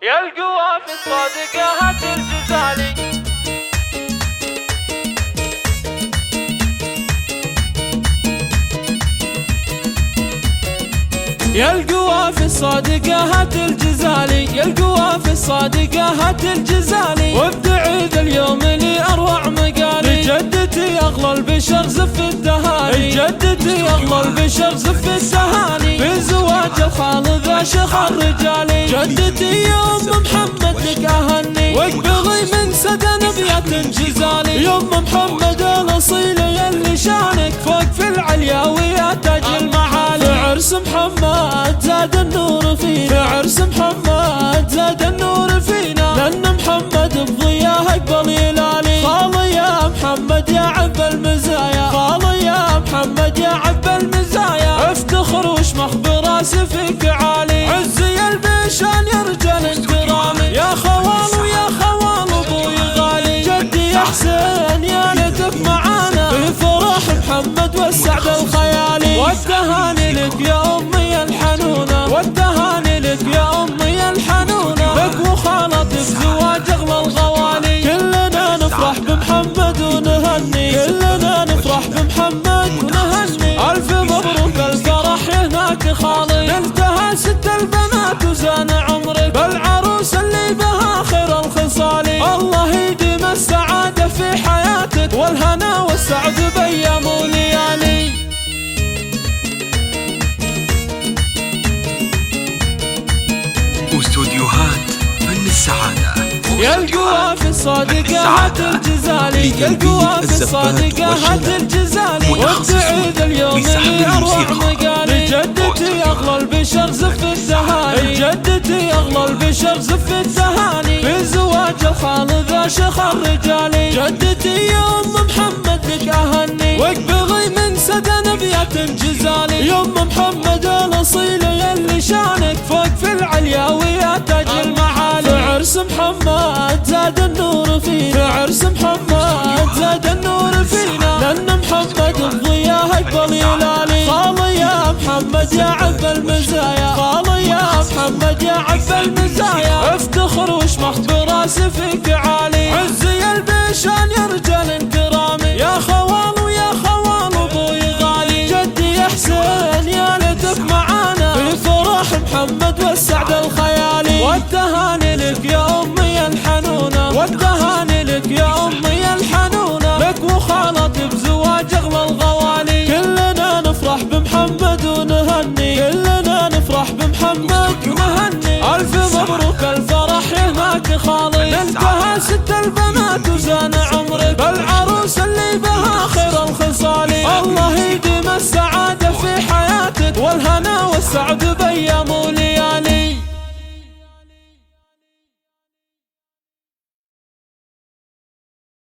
يا القوى في الصادقة هات الجزالي. يا القوى في الصادقة هات الجزالي، يا القوى في الصادقة هات الجزالي، وابدعي ذا اليوم لي أروع مقالي. جدتي أغلى البشر زف التهاني، جدتي أغلى البشر زف التهاني، في زواج الخال ذا شخر رجالي. جدتي يا أم محمد لك أهني، واقبلي من سدى نبيات جزالي. يا أم محمد الأصيل يلي شانك فوق في العليا ويا تاج المعالي. في عرس محمد زاد النور فينا، في عرس محمد زاد النور فينا، لأن محمد بضياه أقبل يلالي. خالي يا محمد يا عب المزايا، خالي يا محمد يا عب المزايا، افتخر واشمخ براسي فيك عالي. عزي البيشان يا رجال انكرامي، يا خوال ويا خوال ابوي غالي. جدي يا حسين يا ليتك معانا، في فرح محمد والسعد الخيالي. والتهاني لك يا امي الحنونه، والتهاني لك يا امي الحنونه، لك وخالتك زواج اغلى الغوالي. كلنا نفرح بمحمد ونهني، كلنا نفرح بمحمد ونهني. الف مبروك الفرح هناك خالي، نلتها ست البنات وزان عمرك، بالعروس اللي بها خير الخصال. الله يديم السعاده في حياتك، والهنا والسعد بايام وليالي. استوديوهات فن السعادة. يا القوى في الصادقة هات الجزالي، يا القوى في الصادقة هات الجزالي، وابدعي ذا اليوم لي أروع مقالي. جدتي أغلى البشر زف التهاني، جدتي أغلى البشر زف التهاني، في زواج الخال ذا شخر رجالي. جدتي يا أم محمد لك أهني، واقبلي من سدى نبيات جزالي. يا أم محمد الأصيل يلي شانك فوق في العليا ويا تاج المعالي. في عرس محمد زاد النور فينا، في عرس محمد زاد النور فينا، لأن محمد بضياه أقبل يلالي. خالي يا محمد يا عب المزايا، خالي يا محمد يا عب المزايا، افتخر واشمخ براسي فيك عالي. عزي البيشان يا رجال انكرامي، يا خوال ويا خوال ابوي غالي. جدي يا حسين يا ليتك معانا، في فرح محمد والسعد الخيالي. والتهاني لك يا امي الحنونه، والتهاني لك يا امي الحنونه، لك وخالتي بزواج اغلى الغوالي. كلنا نفرح بمحمد ونهني، كلنا نفرح بمحمد ونهني. الف مبروك الفرح هناك خالي، نلتها ست البنات